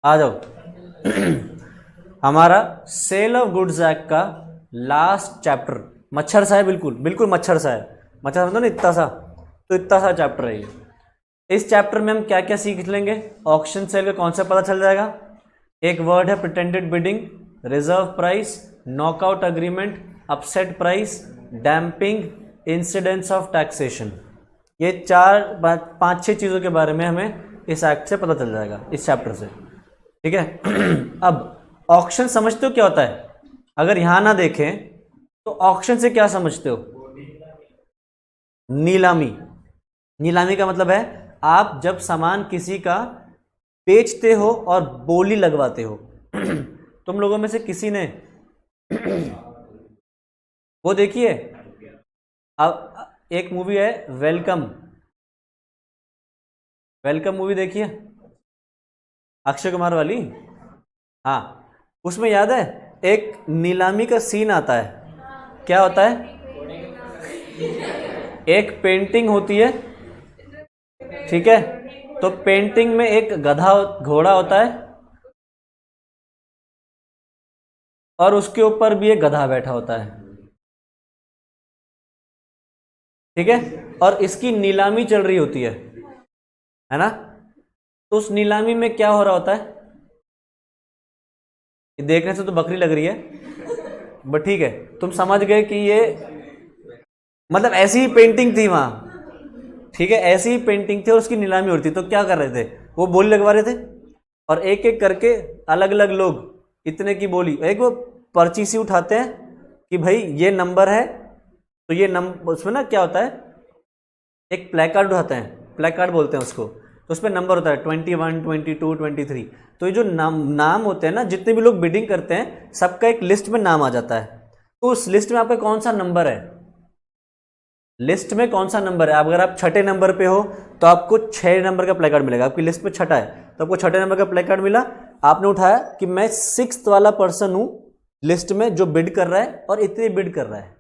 आ जाओ। हमारा cell of goods act का लास्ट चैप्टर मच्छर सा है, बिल्कुल बिल्कुल मच्छर सा है। मच्छर समझो ना, इतना सा, तो इतना सा चैप्टर है ये। इस चैप्टर में हम क्या क्या सीख लेंगे? ऑक्शन सेल का कॉन्सेप्ट पता चल जाएगा। एक वर्ड है pretended bidding, reserve price, knockout agreement, upset price, damping, incidents of taxation. ये 4 5 6 चीज़ों के बारे में हमें इस एक्ट से पता चल जाएगा, इस चैप्टर से। ठीक है। अब ऑक्शन समझते हो क्या होता है? अगर यहां ना देखें तो ऑक्शन से क्या समझते हो? नीलामी। नीलामी का मतलब है आप जब सामान किसी का बेचते हो और बोली लगवाते हो। तुम लोगों में से किसी ने वो देखी है? अब एक मूवी है वेलकम, वेलकम मूवी देखी है अक्षय कुमार वाली? हाँ, उसमें याद है एक नीलामी का सीन आता है। क्या होता है? एक पेंटिंग होती है, ठीक है, तो पेंटिंग में एक गधा घोड़ा होता है और उसके ऊपर भी एक गधा बैठा होता है, ठीक है, और इसकी नीलामी चल रही होती है ना? तो उस नीलामी में क्या हो रहा होता है? देखने से तो बकरी लग रही है, बट ठीक है, तुम समझ गए कि ये मतलब ऐसी ही पेंटिंग थी वहां, ठीक है, ऐसी ही पेंटिंग थी और उसकी नीलामी हो रही थी। तो क्या कर रहे थे? वो बोली लगवा रहे थे और एक एक करके अलग अलग लोग इतने की बोली, एक वो पर्ची सी उठाते हैं कि भाई ये नंबर है, तो ये नंबर, उसमें ना क्या होता है, एक प्ले कार्ड उठाते हैं, प्ले कार्ड बोलते हैं उसको, तो उसमें नंबर होता है 21 22 23। तो ये जो नाम होते हैं ना, जितने भी लोग बिडिंग करते हैं सबका एक लिस्ट में नाम आ जाता है। तो उस लिस्ट में आपका कौन सा नंबर है, लिस्ट में कौन सा नंबर है, अगर आप छठे नंबर पे हो तो आपको 6 नंबर का प्ले कार्ड मिलेगा। आपकी लिस्ट में छठा है तो आपको छठे नंबर का प्ले कार्ड मिला। आपने उठाया कि मैं 6th वाला पर्सन हूं लिस्ट में जो बिड कर रहा है और इतनी बिड कर रहा है,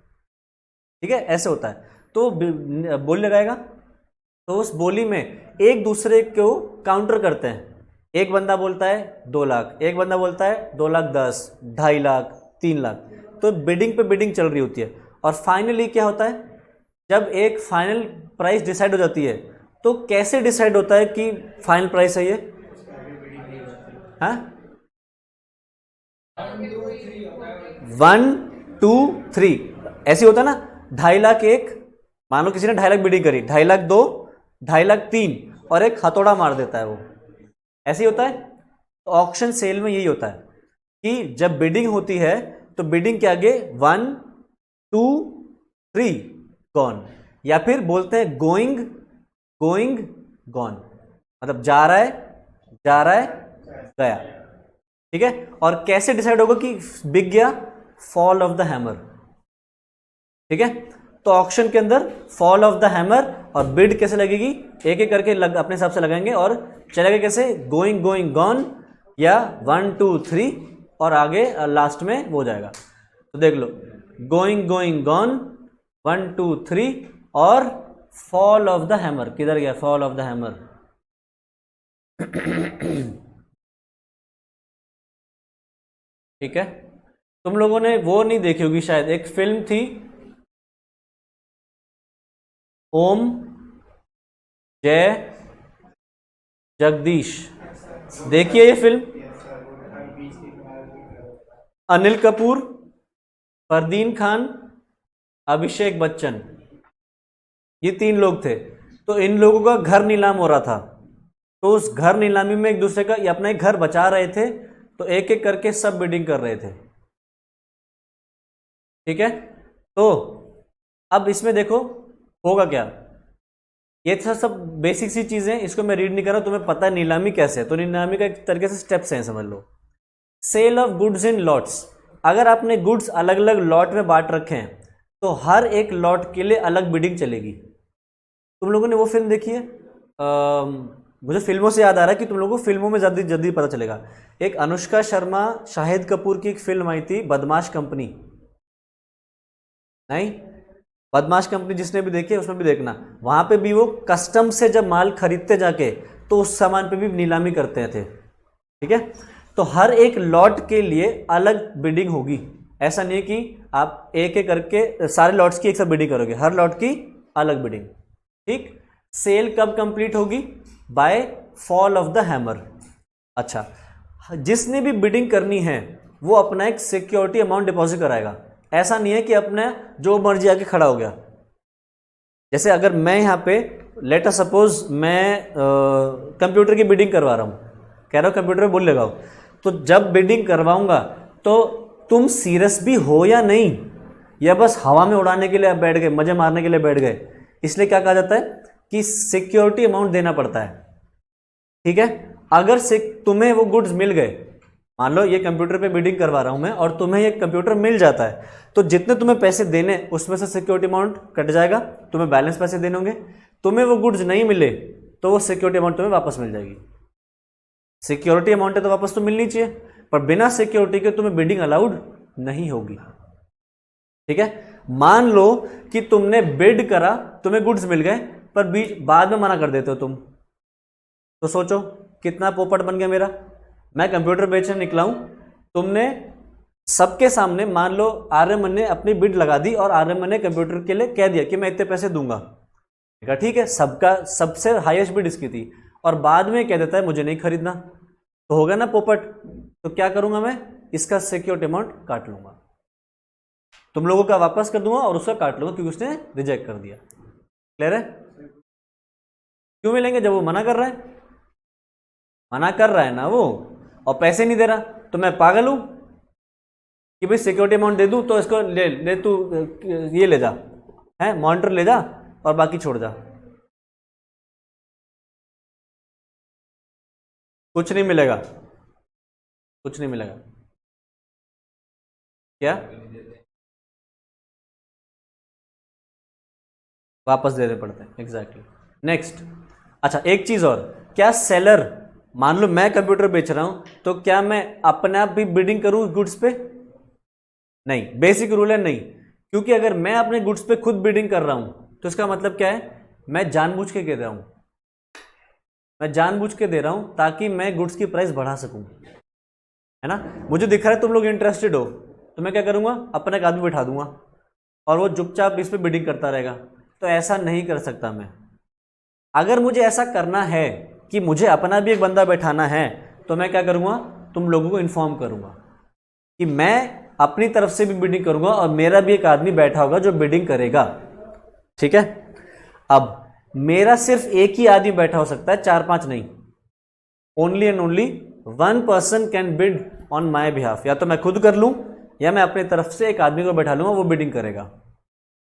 ठीक है, ऐसे होता है। तो बोली लगाएगा, तो उस बोली में एक दूसरे को काउंटर करते हैं। एक बंदा बोलता है 2 लाख, एक बंदा बोलता है 2 लाख 10, 2.5 लाख, 3 लाख। तो बिडिंग पे बिडिंग चल रही होती है और फाइनली क्या होता है, जब एक फाइनल प्राइस डिसाइड हो जाती है, तो कैसे डिसाइड होता है कि फाइनल प्राइस है ये? हाँ, 1 2 3 ऐसे होता है ना। 2.5 लाख एक, मान लो किसी ने 2.5 लाख बिडिंग करी, 2.5 लाख 2, 2.5 लाख 3, और एक हथौड़ा मार देता है वो, ऐसे ही होता है। तो ऑक्शन सेल में यही होता है कि जब बिडिंग होती है तो बिडिंग के आगे 1 2 3 गॉन, या फिर बोलते हैं गोइंग गोइंग गॉन, मतलब जा रहा है, जा रहा है, गया, ठीक है। और कैसे डिसाइड होगा कि बिक गया? फॉल ऑफ द हैमर, ठीक है। तो ऑक्शन के अंदर फॉल ऑफ द हैमर और बिड कैसे लगेगी, एक एक करके अपने हिसाब से लगाएंगे और चलेगा कैसे, गोइंग गोइंग गॉन या 1 2 3, और आगे लास्ट में वो जाएगा। तो देख लो, गोइंग गोइंग गॉन, 1 2 3, और फॉल ऑफ द हैमर, किधर गया फॉल ऑफ द हैमर? ठीक है। तुम लोगों ने वो नहीं देखी होगी शायद, एक फिल्म थी ओम जय जगदीश, देखिए ये फिल्म। अनिल कपूर, फरदीन खान, अभिषेक बच्चन, ये 3 लोग थे। तो इन लोगों का घर नीलाम हो रहा था, तो उस घर नीलामी में एक दूसरे का, ये अपना एक घर बचा रहे थे, तो एक एक करके सब बिडिंग कर रहे थे, ठीक है। तो अब इसमें देखो होगा क्या, ये सब बेसिक सी चीजें, इसको मैं रीड नहीं कर रहा, तुम्हें पता है नीलामी कैसे है। तो नीलामी का एक तरीके से स्टेप्स हैं, समझ लो। Sale of goods in lots, अगर आपने गुड्स अलग अलग लॉट में बांट रखे हैं तो हर एक लॉट के लिए अलग बिडिंग चलेगी। तुम लोगों ने वो फिल्म देखी है? मुझे फिल्मों से याद आ रहा है कि तुम लोगों को फिल्मों में जल्दी जल्दी पता चलेगा। एक अनुष्का शर्मा शाहिद कपूर की एक फिल्म आई थी, बदमाश कंपनी। नहीं, बदमाश कंपनी जिसने भी देखी है उसमें भी देखना, वहां पे भी वो कस्टम से जब माल खरीदते जाके तो उस सामान पे भी नीलामी करते थे, ठीक है, तो हर एक लॉट के लिए अलग बिडिंग होगी। ऐसा नहीं है कि आप एक एक करके सारे लॉट्स की एक साथ बिडिंग करोगे, हर लॉट की अलग बिडिंग। ठीक, सेल कब कंप्लीट होगी? By fall of the hammer. अच्छा, जिसने भी बिडिंग करनी है वो अपना एक सिक्योरिटी अमाउंट डिपॉजिट कराएगा। ऐसा नहीं है कि अपने जो मर्जी आके खड़ा हो गया। जैसे अगर मैं यहाँ पे लेट अस सपोज मैं कंप्यूटर की बिडिंग करवा रहा हूँ, कह रहा हूँ कंप्यूटर में बोल लगाओ, तो जब बिडिंग करवाऊंगा तो तुम सीरियस भी हो या नहीं, या बस हवा में उड़ाने के लिए आप बैठ गए, मजे मारने के लिए बैठ गए, इसलिए क्या कहा जाता है कि सिक्योरिटी अमाउंट देना पड़ता है। ठीक है, अगर तुम्हें वो गुड्स मिल गए, मान लो ये कंप्यूटर पे बिडिंग करवा रहा हूं मैं और तुम्हें ये कंप्यूटर मिल जाता है, तो जितने तुम्हें पैसे देने उसमें से सिक्योरिटी अमाउंट कट जाएगा, तुम्हें बैलेंस पैसे देने होंगे। तुम्हें वो गुड्स नहीं मिले तो वो सिक्योरिटी अमाउंट तुम्हें वापस मिल जाएगी। सिक्योरिटी अमाउंट है तो वापस तो मिलनी चाहिए, पर बिना सिक्योरिटी के तुम्हें बिडिंग अलाउड नहीं होगी। ठीक है, मान लो कि तुमने बिड करा, तुम्हें गुड्स मिल गए, पर बीच बाद में मना कर देते हो तुम, तो सोचो कितना पोपट बन गया मेरा। मैं कंप्यूटर बेचने निकला हूं, तुमने सबके सामने मान लो आर्यमन ने अपनी बिड लगा दी और आर्यमन ने कंप्यूटर के लिए कह दिया कि मैं इतने पैसे दूंगा। ठीक है, सबका सबसे हाईएस्ट बिड इसकी थी, और बाद में कह देता है मुझे नहीं खरीदना, तो होगा ना पोपट। तो क्या करूंगा मैं, इसका सिक्योरिटी अमाउंट काट लूंगा, तुम लोगों का वापस कर दूंगा और उसका काट लूंगा क्योंकि उसने रिजेक्ट कर दिया। क्लियर है? क्यों मिलेंगे? जब वो मना कर रहा है, मना कर रहा है ना वो, और पैसे नहीं दे रहा, तो मैं पागल हूं कि भाई सिक्योरिटी अमाउंट दे दूं, तो इसको ले तू ये ले जा, है मॉनिटर ले जा और बाकी छोड़ जा। कुछ नहीं मिलेगा, कुछ नहीं मिलेगा। क्या? वापस देने पड़ते हैं, एग्जैक्टली। नेक्स्ट, अच्छा एक चीज और, क्या सेलर, मान लो मैं कंप्यूटर बेच रहा हूं, तो क्या मैं अपने आप भी बिडिंग करूं गुड्स पे? नहीं, बेसिक रूल है नहीं, क्योंकि अगर मैं अपने गुड्स पे खुद बिडिंग कर रहा हूं तो इसका मतलब क्या है, मैं जानबूझ के दे रहा हूं, मैं जानबूझ के दे रहा हूं ताकि मैं गुड्स की प्राइस बढ़ा सकूं, है ना। मुझे दिख रहा है तुम लोग इंटरेस्टेड हो, तो मैं क्या करूंगा, अपना एक आदमी बैठा दूंगा और वो चुपचाप इस पे बिडिंग करता रहेगा। तो ऐसा नहीं कर सकता मैं। अगर मुझे ऐसा करना है कि मुझे अपना भी एक बंदा बैठाना है, तो मैं क्या करूंगा, तुम लोगों को इन्फॉर्म करूंगा कि मैं अपनी तरफ से भी बिडिंग करूंगा और मेरा भी एक आदमी बैठा होगा जो बिडिंग करेगा। ठीक है, अब मेरा सिर्फ एक ही आदमी बैठा हो सकता है, 4-5 नहीं। Only and only 1 person can bid on my behalf. या तो मैं खुद कर लूं या मैं अपनी तरफ से एक आदमी को बैठा लूंगा, वो बिडिंग करेगा।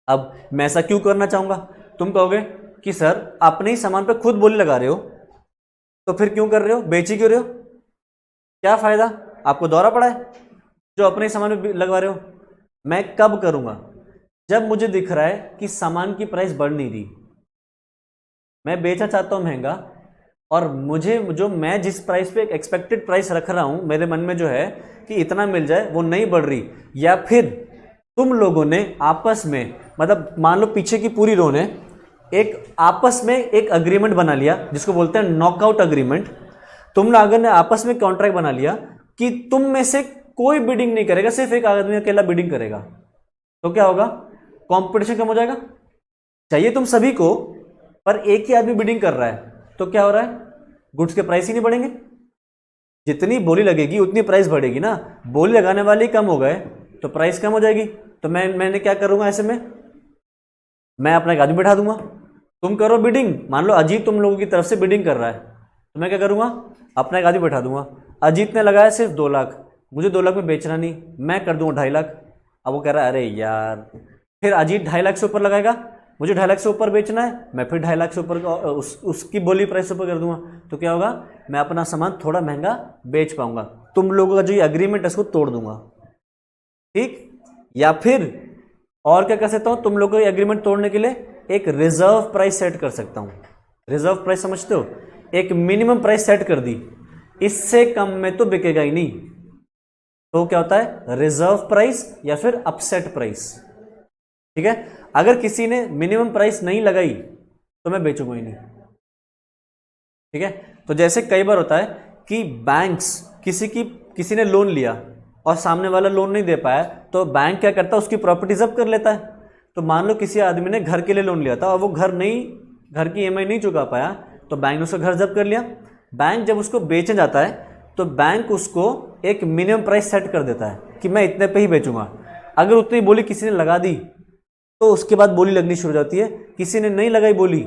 अब मैं ऐसा क्यों करना चाहूंगा? तुम कहोगे कि सर अपने ही सामान पे खुद बोली लगा रहे हो, तो फिर क्यों कर रहे हो, बेच ही क्यों रहे हो, क्या फायदा, आपको दौरा पड़ा है जो अपने ही सामान पे लगवा रहे हो। मैं कब करूंगा, जब मुझे दिख रहा है कि सामान की प्राइस बढ़ नहीं रही, मैं बेचना चाहता हूं महंगा, और मुझे जो मैं जिस प्राइस पे एक्सपेक्टेड प्राइस रख रहा हूं मेरे मन में जो है कि इतना मिल जाए, वो नहीं बढ़ रही, या फिर तुम लोगों ने आपस में, मतलब मान लो पीछे की पूरी रो ने एक आपस में एक अग्रीमेंट बना लिया जिसको बोलते हैं नॉकआउट अग्रीमेंट। तुम लोगों ने आपस में कॉन्ट्रैक्ट बना लिया कि तुम में से कोई बिडिंग नहीं करेगा, सिर्फ एक आदमी अकेला बिडिंग करेगा, तो क्या होगा, कंपटीशन कम हो जाएगा। चाहिए तुम सभी को, पर एक ही आदमी बिडिंग कर रहा है, तो क्या हो रहा है, गुड्स के प्राइस ही नहीं बढ़ेंगे। जितनी बोली लगेगी उतनी प्राइस बढ़ेगी ना, बोली लगाने वाले कम हो गए तो प्राइस कम हो जाएगी। तो मैंने क्या करूंगा, ऐसे में मैं अपना एक आदमी बैठा दूंगा, तुम करो बिडिंग। मान लो अजीत तुम लोगों की तरफ से बिडिंग कर रहा है, तो मैं क्या करूंगा, अपना एक आदमी बैठा दूंगा। अजीत ने लगाया सिर्फ 2 लाख, मुझे 2 लाख में बेचना नहीं, मैं कर दूंगा 2.5 लाख। अब वो कह रहा है अरे यार, फिर अजीत 2.5 लाख से ऊपर लगाएगा, मुझे 2.5 लाख से ऊपर बेचना है, मैं फिर 2.5 लाख से ऊपर उसकी बोली प्राइस ऊपर कर दूंगा। तो क्या होगा, मैं अपना सामान थोड़ा महंगा बेच पाऊंगा, तुम लोगों का जो ये अग्रीमेंट है उसको तोड़ दूंगा। ठीक, या फिर और क्या कर सकता हूं, तुम लोगों को एग्रीमेंट तोड़ने के लिए एक रिजर्व प्राइस सेट कर सकता हूं। रिजर्व प्राइस समझते हो, एक मिनिमम प्राइस सेट कर दी, इससे कम में तो बिकेगा ही नहीं, तो क्या होता है, रिजर्व प्राइस या फिर अपसेट प्राइस। ठीक है, अगर किसी ने मिनिमम प्राइस नहीं लगाई तो मैं बेचूंगा ही नहीं। ठीक है, तो जैसे कई बार होता है कि बैंक्स किसी ने लोन लिया और सामने वाला लोन नहीं दे पाया, तो बैंक क्या करता है, उसकी प्रॉपर्टी जब्त कर लेता है। तो मान लो किसी आदमी ने घर के लिए लोन लिया था और वो घर की ईएमआई नहीं चुका पाया, तो बैंक ने उसका घर जब्त कर लिया। बैंक जब उसको बेचने जाता है तो बैंक उसको एक मिनिमम प्राइस सेट कर देता है कि मैं इतने पे ही बेचूंगा। अगर उतनी बोली किसी ने लगा दी तो उसके बाद बोली लगनी शुरू हो जाती है। किसी ने नहीं लगाई बोली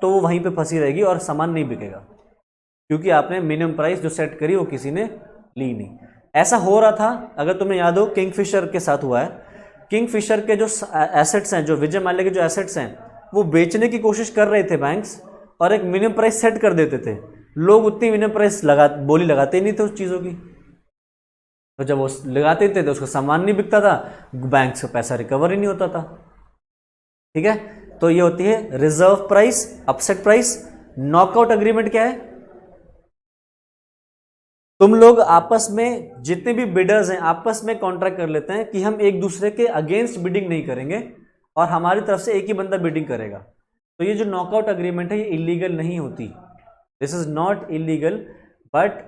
तो वो वहीं पे फंसी रहेगी और सामान नहीं बिकेगा, क्योंकि आपने मिनिमम प्राइस जो सेट करी वो किसी ने ली नहीं। ऐसा हो रहा था, अगर तुम्हें याद हो, किंगफिशर के साथ हुआ है। किंगफिशर के जो एसेट्स हैं, जो विजय माल्या के जो एसेट्स हैं, वो बेचने की कोशिश कर रहे थे बैंक्स, और एक मिनिमम प्राइस सेट कर देते थे। लोग उतनी मिनिमम प्राइस बोली लगाते ही नहीं थे उस चीज़ों की, तो जब वो लगाते थे तो उसका सामान नहीं बिकता था, बैंक से पैसा रिकवर ही नहीं होता था। ठीक है, तो ये होती है reserve price, upset price. Knockout agreement क्या है? तुम लोग आपस में, जितने भी बिडर्स हैं, आपस में कॉन्ट्रैक्ट कर लेते हैं कि हम एक दूसरे के अगेंस्ट बिडिंग नहीं करेंगे और हमारी तरफ से एक ही बंदा बिडिंग करेगा। तो ये जो नॉकआउट एग्रीमेंट है ये इलीगल नहीं होती, this is not illegal. But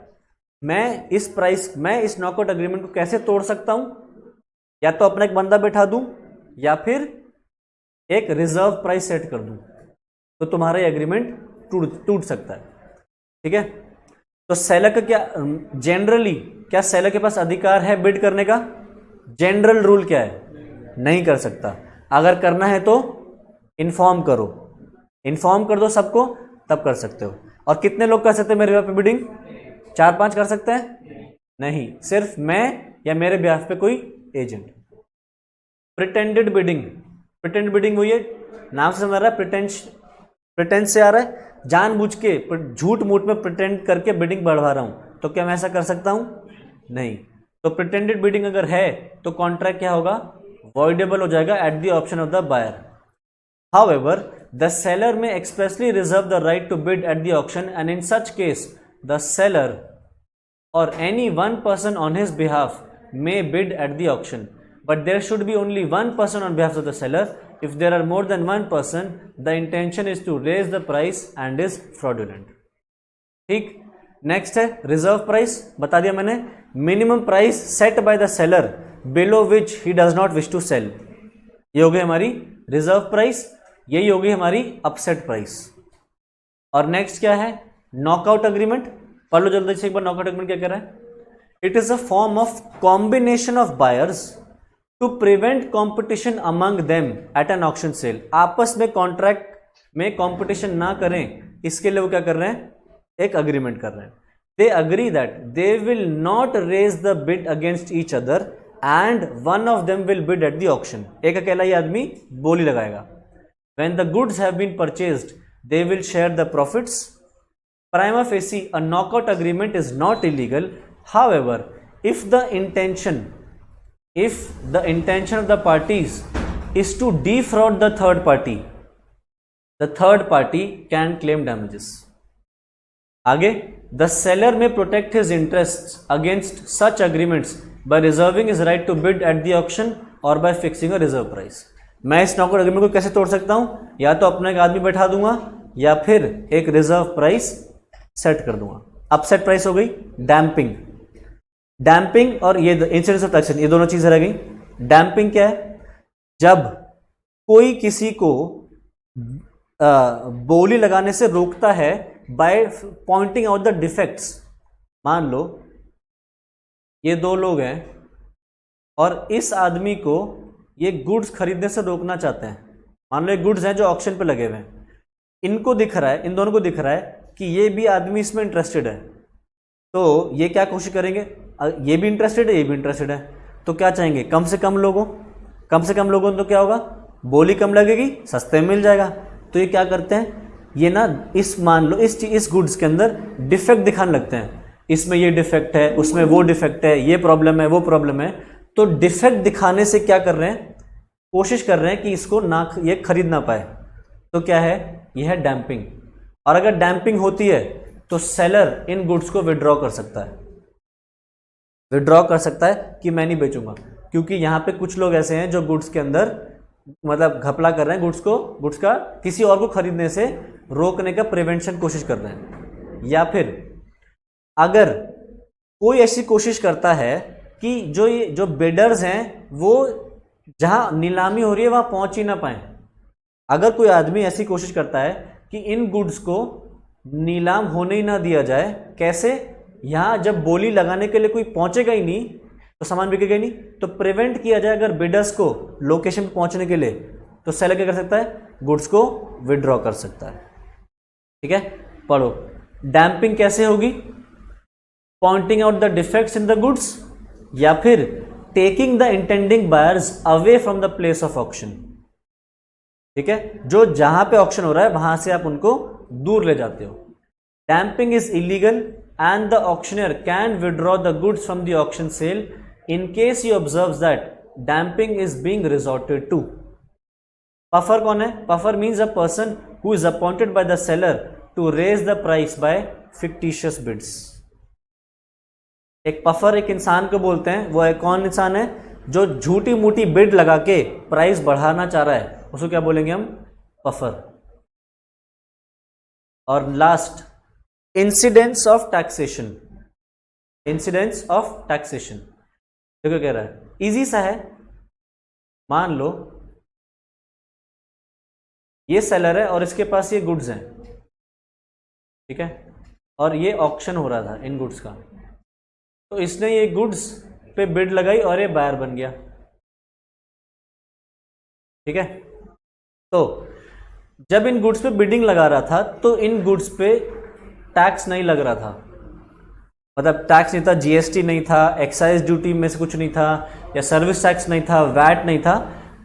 मैं इस नॉकआउट एग्रीमेंट को कैसे तोड़ सकता हूं? या तो अपना एक बंदा बैठा दूं या फिर एक रिजर्व प्राइस सेट कर दूं, तो तुम्हारा एग्रीमेंट टूट सकता है। ठीक है, तो सेलर का क्या, जनरली क्या सेलर के पास अधिकार है बिड करने का? जनरल रूल क्या है? नहीं कर सकता। अगर करना है तो इन्फॉर्म कर दो सबको, तब कर सकते हो। और कितने लोग कर सकते हैं मेरे ब्याह पे बिडिंग? 4-5 कर सकते हैं? नहीं, सिर्फ मैं या मेरे ब्याह पे कोई एजेंट। प्रिटेंडेड बिडिंग वही है, नाम से समझ रहा है, प्रिटेंस से आ रहा है, जानबूझ के झूठ मूठ में प्रिटेंड करके बिडिंग बढ़वा रहा हूं, तो क्या मैं ऐसा कर सकता हूं? नहीं। तो प्रिटेंडेड बिडिंग अगर है तो कॉन्ट्रैक्ट क्या होगा? वॉइडेबल हो जाएगा at the option of the buyer. However, the seller may expressly reserve the right to bid at the auction, and in such case, the seller or any one person on his behalf may bid at the auction. But there should be only one person on behalf of the seller. If there are more than one person, the intention is to raise the price and is fraudulent. ठीक, next है reserve price. बता दिया मैंने, minimum price set by the seller below which he does not wish to sell. ये हो गई हमारी reserve price, यही होगी हमारी अपसेट प्राइस। और नेक्स्ट क्या है? Knockout agreement. पढ़ लो जल्दी से एक बार, नॉकआउट एग्रीमेंट क्या कह रहा है? It is a form of combination of buyers to prevent competition among them at an auction sale. आपस में कॉन्ट्रैक्ट में कॉम्पिटिशन ना करें, इसके लिए वो क्या कर रहे हैं? एक अग्रीमेंट कर रहे हैं। They agree that they will not raise the bid against each other and one of them will bid at the auction. एक अकेला ही आदमी बोली लगाएगा। When the goods have been purchased, they will share the profits. Prima facie, a knockout agreement is not illegal. However, if the intention of the parties is to defraud the third party can claim damages. आगे, the seller may protect his interests against such agreements by reserving his right to bid at the auction or by fixing a reserve price. मैं इस knockout agreement को कैसे तोड़ सकता हूं? या तो अपना एक आदमी बैठा दूंगा या फिर एक रिजर्व प्राइस सेट कर दूंगा। अपसेट प्राइस हो गई डैम्पिंग और ये इंसिडेंस ऑफ एक्शन, ये दोनों चीजें रह गई। डैम्पिंग क्या है? जब कोई किसी को बोली लगाने से रोकता है by pointing out the defects. मान लो ये दो लोग हैं और इस आदमी को ये गुड्स खरीदने से रोकना चाहते हैं। मान लो ये गुड्स हैं जो ऑक्शन पे लगे हुए हैं, इनको दिख रहा है, इन दोनों को दिख रहा है कि ये भी आदमी इसमें इंटरेस्टेड है, तो ये क्या कोशिश करेंगे? ये भी इंटरेस्टेड है, ये भी इंटरेस्टेड है, तो क्या चाहेंगे? कम से कम लोगों तो क्या होगा? बोली कम लगेगी, सस्ते में मिल जाएगा। तो ये क्या करते हैं? ये ना मान लो इस गुड्स के अंदर डिफेक्ट दिखाने लगते हैं, इसमें ये डिफेक्ट है, उसमें वो डिफेक्ट है, ये प्रॉब्लम है, वो प्रॉब्लम है। तो डिफेक्ट दिखाने से क्या कर रहे हैं? कोशिश कर रहे हैं कि इसको ना ये खरीद ना पाए। तो क्या है? यह है डैम्पिंग। और अगर डैम्पिंग होती है तो सेलर इन गुड्स को विड्रॉ कर सकता है कि मैं नहीं बेचूंगा, क्योंकि यहां पे कुछ लोग ऐसे हैं जो गुड्स के अंदर मतलब घपला कर रहे हैं, गुड्स का किसी और को खरीदने से रोकने का प्रिवेंशन कोशिश कर रहे हैं। या फिर अगर कोई ऐसी कोशिश करता है कि जो बिडर्स हैं वो जहां नीलामी हो रही है वहां पहुंच ही ना पाए, अगर कोई आदमी ऐसी कोशिश करता है कि इन गुड्स को नीलाम होने ही ना दिया जाए, कैसे? यहां जब बोली लगाने के लिए कोई पहुंचेगा ही नहीं तो सामान बिकेगा ही नहीं, तो प्रिवेंट किया जाए अगर बिडर्स को लोकेशन पे पहुंचने के लिए, तो सेलर क्या कर सकता है? गुड्स को विड्रॉ कर सकता है। ठीक है, पढ़ो। डैम्पिंग कैसे होगी? Poynting out the defects in the goods, या फिर taking the intending buyers away from the place of auction. ठीक है, जो जहां पे ऑक्शन हो रहा है वहां से आप उनको दूर ले जाते हो। Damping is illegal and the auctioneer can withdraw the goods from the auction sale in case he observes that damping is being resorted to. Puffer कौन है? Puffer means a person who is appointed by the seller to raise the price by fictitious bids. एक puffer एक इंसान को बोलते हैं, वो एक कौन इंसान है? जो झूठी मूठी बिड लगा के प्राइस बढ़ाना चाह रहा है, उसको क्या बोलेंगे हम? पफर। और last, incidents of taxation. Incidents of taxation देखो कह रहा है, इजी सा है। मान लो ये सेलर है और इसके पास ये गुड्स हैं, ठीक है, और ये ऑक्शन हो रहा था इन गुड्स का, तो इसने ये गुड्स पे बिड लगाई और ये बायर बन गया। ठीक है, तो जब इन गुड्स पे बिडिंग लगा रहा था तो इन गुड्स पे टैक्स नहीं लग रहा था, मतलब टैक्स नहीं था, जीएसटी नहीं था, एक्साइज ड्यूटी में से कुछ नहीं था, या सर्विस टैक्स नहीं था, वैट नहीं था,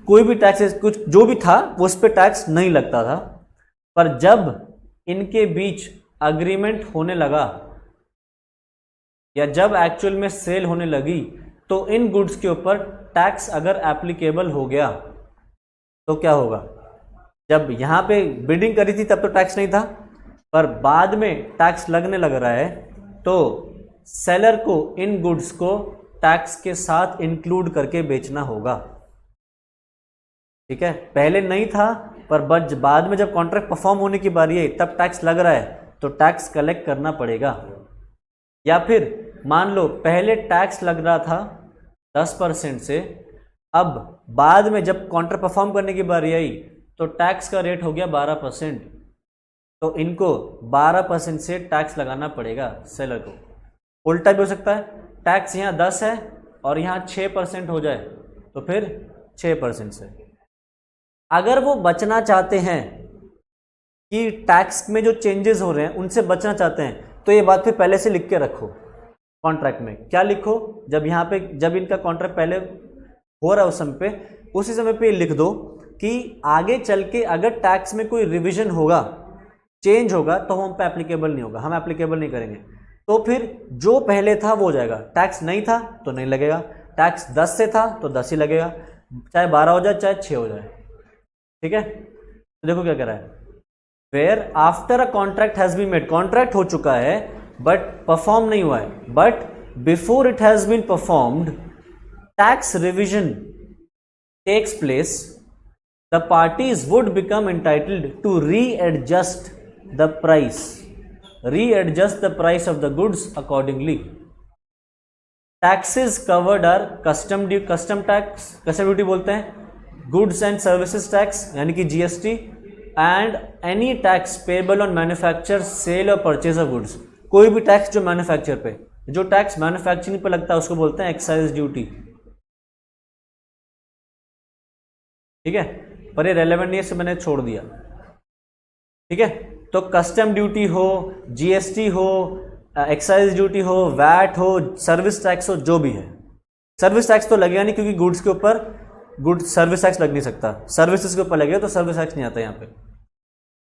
कोई भी टैक्स, कुछ जो भी था वो उस पर टैक्स नहीं लगता था। पर जब इनके बीच अग्रीमेंट होने लगा या जब एक्चुअल में सेल होने लगी तो इन गुड्स के ऊपर टैक्स अगर एप्लीकेबल हो गया तो क्या होगा? जब यहां पे बिडिंग करी थी तब तो टैक्स नहीं था, पर बाद में टैक्स लगने लग रहा है, तो सेलर को इन गुड्स को टैक्स के साथ इंक्लूड करके बेचना होगा। ठीक है, पहले नहीं था, पर बाद में जब कॉन्ट्रैक्ट परफॉर्म होने की बारी है तब टैक्स लग रहा है तो टैक्स कलेक्ट करना पड़ेगा। या फिर मान लो पहले टैक्स लग रहा था 10% से, अब बाद में जब कॉन्ट्रैक्ट परफॉर्म करने की बारी आई तो टैक्स का रेट हो गया 12%, तो इनको 12% से टैक्स लगाना पड़ेगा सेलर को। उल्टा भी हो सकता है, टैक्स यहाँ 10 है और यहाँ 6% हो जाए तो फिर 6% से। अगर वो बचना चाहते हैं कि टैक्स में जो चेंजेस हो रहे हैं उनसे बचना चाहते हैं तो ये बात फिर पहले से लिख के रखो कॉन्ट्रैक्ट में। क्या लिखो? जब यहाँ पे जब इनका कॉन्ट्रैक्ट पहले हो रहा है उस समय पे, उसी समय पे लिख दो कि आगे चल के अगर टैक्स में कोई रिवीजन होगा, चेंज होगा, तो हम पे एप्लीकेबल नहीं होगा, हम एप्लीकेबल नहीं करेंगे। तो फिर जो पहले था वो हो जाएगा, टैक्स नहीं था तो नहीं लगेगा, टैक्स 10 से था तो 10 ही लगेगा, चाहे 12 हो जाए चाहे 6 हो जाए। ठीक है, तो देखो क्या कह रहा है, where after a contract has been made, contract हो चुका है बट परफॉर्म नहीं हुआ है, but before it has been performed tax revision takes place, the parties would become entitled to readjust the price of the goods accordingly. Taxes covered are custom tax, custom duty बोलते हैं, goods and services tax यानी कि GST, and any tax payable on manufacture sale और purchase of goods. कोई भी tax जो manufacture पे, जो टैक्स मैन्युफैक्चरिंग पे लगता है उसको बोलते हैं एक्साइज ड्यूटी। ठीक है, पर ये रेलेवेंट नहीं है, इससे मैंने छोड़ दिया। ठीक है, तो कस्टम ड्यूटी हो, जीएसटी हो, एक्साइज ड्यूटी हो, वैट हो, सर्विस टैक्स हो, जो भी है। सर्विस टैक्स तो लगेगा नहीं क्योंकि गुड्स के ऊपर गुड्स सर्विस टैक्स लग नहीं सकता, सर्विसेज के ऊपर लगेगा तो सर्विस टैक्स नहीं आता यहाँ पे।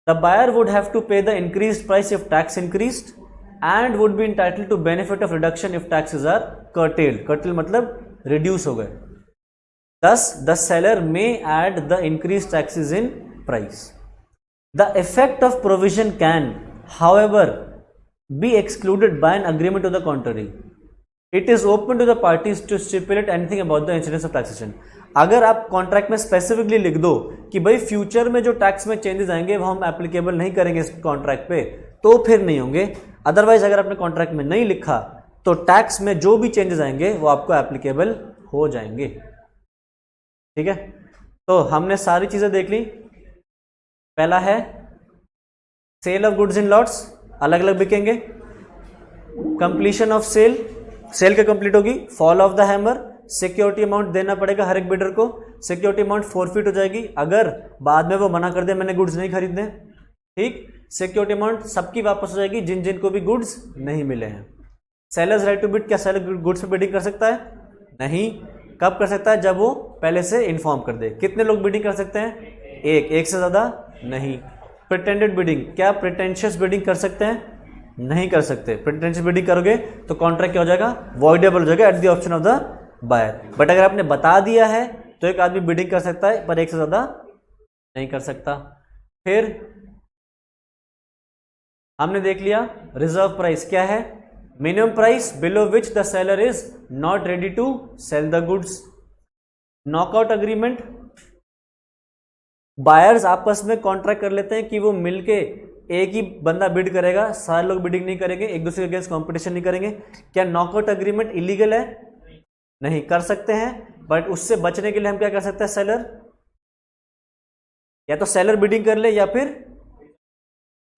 The buyer would have to pay the increased price if tax increased and would be entitled to benefit of reduction if taxes are curtailed. Curtail मतलब रिड्यूस हो गए। Thus, the seller may add the increased taxes in price. The effect of provision can, however, be excluded by an agreement to the contrary. It is open to the parties to stipulate anything about the incidence of taxation. अगर आप contract में specifically लिख दो कि भाई future में जो tax में चेंजेस आएंगे वो हम एप्लीकेबल नहीं करेंगे इस कॉन्ट्रैक्ट पे, तो फिर नहीं होंगे। अदरवाइज अगर आपने कॉन्ट्रैक्ट में नहीं लिखा तो टैक्स में जो भी चेंजेस आएंगे वो आपको एप्लीकेबल हो जाएंगे। ठीक है, तो हमने सारी चीजें देख ली। पहला है sale of goods in lots, अलग अलग बिकेंगे। कंप्लीशन ऑफ सेल, सेल के कंप्लीट होगी। Fall of the hammer, security amount देना पड़ेगा हर एक बिडर को। सिक्योरिटी अमाउंट फॉरफिट हो जाएगी अगर बाद में वो मना कर दे मैंने गुड्स नहीं खरीदने। ठीक, सिक्योरिटी अमाउंट सबकी वापस हो जाएगी जिन जिन को भी गुड्स नहीं मिले हैं। सेलर्स राइट टू बिड, क्या सेलर गुड्स पे बिडिंग कर सकता है? नहीं। कब कर सकता है? जब वो पहले से इन्फॉर्म कर दे। कितने लोग बिडिंग कर सकते हैं? एक से ज्यादा नहीं। प्रिटेंडेड बिडिंग, क्या प्रिटेंशियस बिडिंग कर सकते हैं? नहीं कर सकते। प्रिटेंशियस बिडिंग करोगे तो कॉन्ट्रैक्ट क्या हो जाएगा? वॉइडेबल हो जाएगा at the option of the buyer. But अगर आपने बता दिया है तो एक आदमी बिडिंग कर सकता है पर एक से ज्यादा नहीं कर सकता। फिर हमने देख लिया रिजर्व प्राइस क्या है? Minimum price below which the seller is not ready to sell the goods. Knockout agreement, buyers आपस में कॉन्ट्रैक्ट कर लेते हैं कि वो मिलके एक ही बंदा बिड करेगा, सारे लोग बिडिंग नहीं करेंगे, एक दूसरे के अगेंस्ट कंपटीशन नहीं करेंगे। क्या नॉकआउट अग्रीमेंट इलीगल है? नहीं। कर सकते हैं, बट उससे बचने के लिए हम क्या कर सकते हैं? सेलर या तो सेलर बिडिंग कर ले या फिर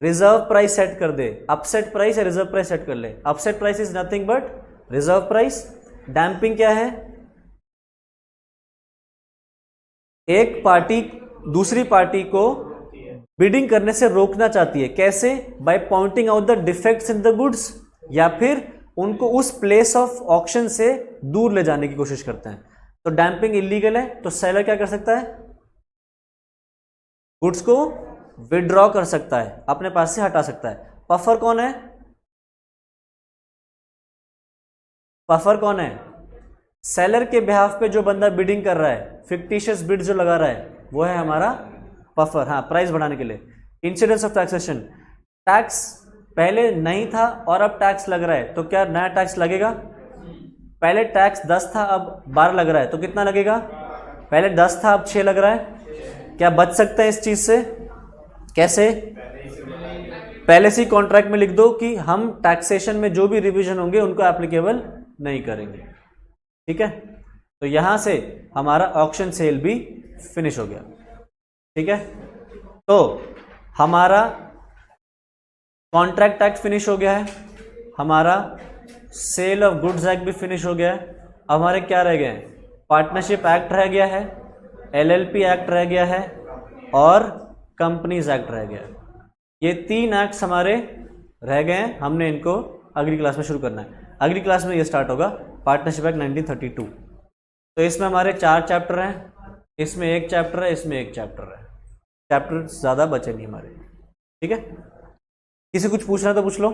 रिजर्व प्राइस सेट कर दे। अपसेट प्राइस या रिजर्व प्राइस सेट कर ले। Upset price is nothing but reserve price. Damping क्या है? एक पार्टी दूसरी पार्टी को बिडिंग करने से रोकना चाहती है। कैसे? By pointing out the defects in the goods, या फिर उनको उस प्लेस ऑफ ऑक्शन से दूर ले जाने की कोशिश करते हैं। तो डैम्पिंग इलीगल है, तो सेलर क्या कर सकता है? गुड्स को विड्रॉ कर सकता है, अपने पास से हटा सकता है। पफर कौन है? पफर कौन है? सेलर के बिहाफ पे जो बंदा बिडिंग कर रहा है, फिक्टिशियस बिड जो लगा रहा है, वो है हमारा पफर। हाँ, प्राइस बढ़ाने के लिए। इंसिडेंस ऑफ टैक्सेशन, टैक्स पहले नहीं था और अब टैक्स लग रहा है, तो क्या नया टैक्स लगेगा? पहले टैक्स 10 था अब 12 लग रहा है, तो कितना लगेगा? पहले 10 था अब 6 लग रहा है। क्या बच सकते हैं इस चीज से? कैसे? पहले से कॉन्ट्रैक्ट में लिख दो कि हम टैक्सेशन में जो भी रिवीजन होंगे उनको एप्लीकेबल नहीं करेंगे। ठीक है, तो यहां से हमारा ऑक्शन सेल भी फिनिश हो गया। ठीक है, तो हमारा कॉन्ट्रैक्ट एक्ट फिनिश हो गया है, हमारा सेल ऑफ गुड्स एक्ट भी फिनिश हो गया है। अब हमारे क्या रह गए हैं? पार्टनरशिप एक्ट रह गया है, एलएलपी एक्ट रह गया है और कंपनीज एक्ट रह गया है। ये 3 एक्ट्स हमारे रह गए हैं, हमने इनको अगली क्लास में शुरू करना है। अगली क्लास में ये स्टार्ट होगा पार्टनरशिप एक्ट 1932। तो इसमें हमारे 4 चैप्टर हैं, इसमें 1 चैप्टर है, इसमें 1 चैप्टर है। चैप्टर ज़्यादा बचे नहीं हमारे। ठीक है, किसी कुछ पूछना है तो पूछ लो।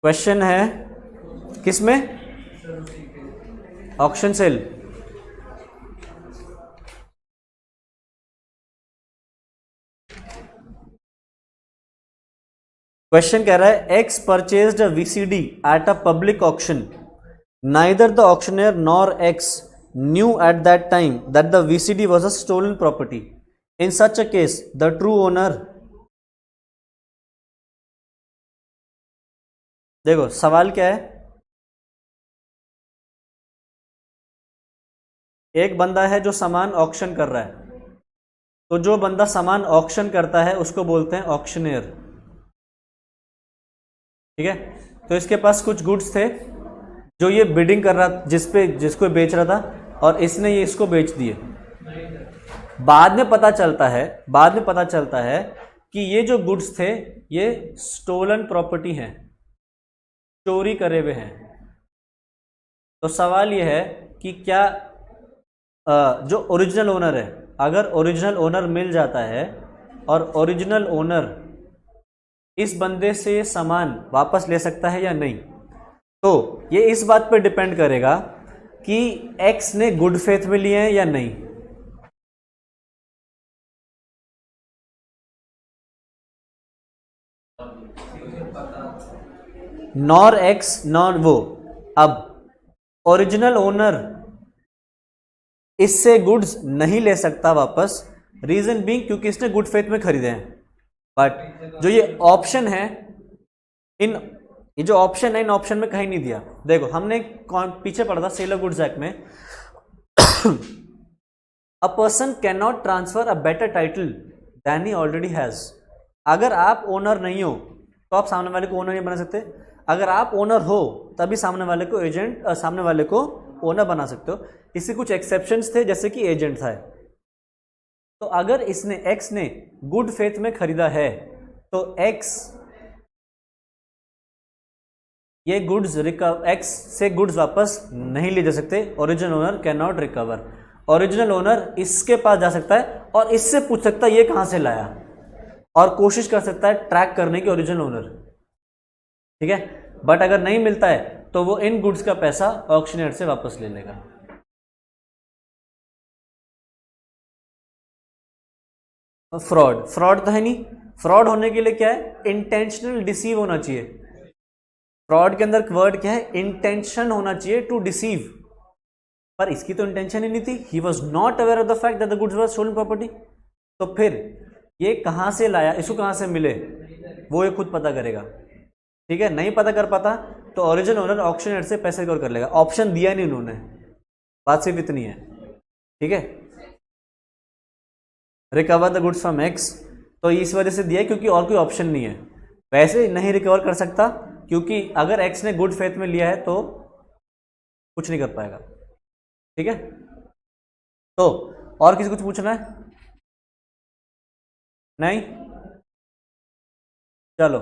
क्वेश्चन है किसमें? Auction cell. क्वेश्चन कह रहा है x purchased a VCD at a public auction, neither the auctioneer nor x knew at that time that the VCD was a stolen property. In such a case, the true owner, देखो सवाल क्या है? एक बंदा है जो सामान auction कर रहा है, तो जो बंदा सामान ऑक्शन करता है उसको बोलते हैं ऑक्शनियर। ठीक है, तो इसके पास कुछ गुड्स थे जो ये बिडिंग कर रहा, जिसको बेच रहा था, और इसने ये इसको बेच दिए। बाद में पता चलता है कि ये जो गुड्स थे ये स्टोलन प्रॉपर्टी हैं, चोरी करे हुए हैं। तो सवाल ये है कि क्या जो ओरिजिनल ओनर है, अगर ओरिजिनल ओनर मिल जाता है और ओरिजिनल ओनर इस बंदे से सामान वापस ले सकता है या नहीं, तो ये इस बात पर डिपेंड करेगा कि एक्स ने गुड फेथ में लिए हैं या नहीं। नॉर एक्स नॉर वो। अब ओरिजिनल ओनर इससे गुड्स नहीं ले सकता वापस, रीजन बीइंग क्योंकि इसने गुड फेथ में खरीदे हैं। बट जो ये ऑप्शन है, ये जो ऑप्शन है इन ऑप्शन में कहीं नहीं दिया। देखो हमने पीछे पढ़ा था सेल ऑफ गुड्स एक्ट में, a person can not transfer a better title than he already has. अगर आप ओनर नहीं हो तो आप सामने वाले को ओनर नहीं बना सकते, अगर आप ओनर हो तभी सामने वाले को एजेंट, सामने वाले को ओनर बना सकते हो। इससे कुछ एक्सेप्शंस थे, जैसे कि एजेंट था। तो अगर इसने एक्स ने गुड फेथ में खरीदा है तो एक्स ये गुड्स एक्स से गुड्स वापस नहीं ले जा सकते। Original owner can not recover. Original owner इसके पास जा सकता है और इससे पूछ सकता है ये कहां से लाया, और कोशिश कर सकता है ट्रैक करने की ओरिजिनल ओनर, ठीक है। बट अगर नहीं मिलता है तो वो इन गुड्स का पैसा ऑक्शनियर से वापस ले लेगा। फ्रॉड तो है नहीं। फ्रॉड होने के लिए क्या है, इंटेंशनल डिसीव होना चाहिए। फ्रॉड के अंदर वर्ड क्या है, इंटेंशन होना चाहिए टू डिसीव, पर इसकी तो इंटेंशन ही नहीं थी। He was not aware of the fact that the goods were stolen property. तो फिर ये कहां से लाया, इसको कहां से मिले, वो ये खुद पता करेगा, ठीक है। नहीं पता कर पाता तो ओरिजिनल ओनर ऑक्शनियर से पैसे रिकवर कर लेगा। ऑप्शन दिया नहीं उन्होंने, बात सिर्फ इतनी है, ठीक है। Recover the goods from x, तो इस वजह से दिया क्योंकि और कोई ऑप्शन नहीं है। वैसे नहीं रिकवर कर सकता क्योंकि अगर एक्स ने गुड फेथ में लिया है तो कुछ नहीं कर पाएगा, ठीक है। तो और किसी कुछ पूछना है? नहीं, चलो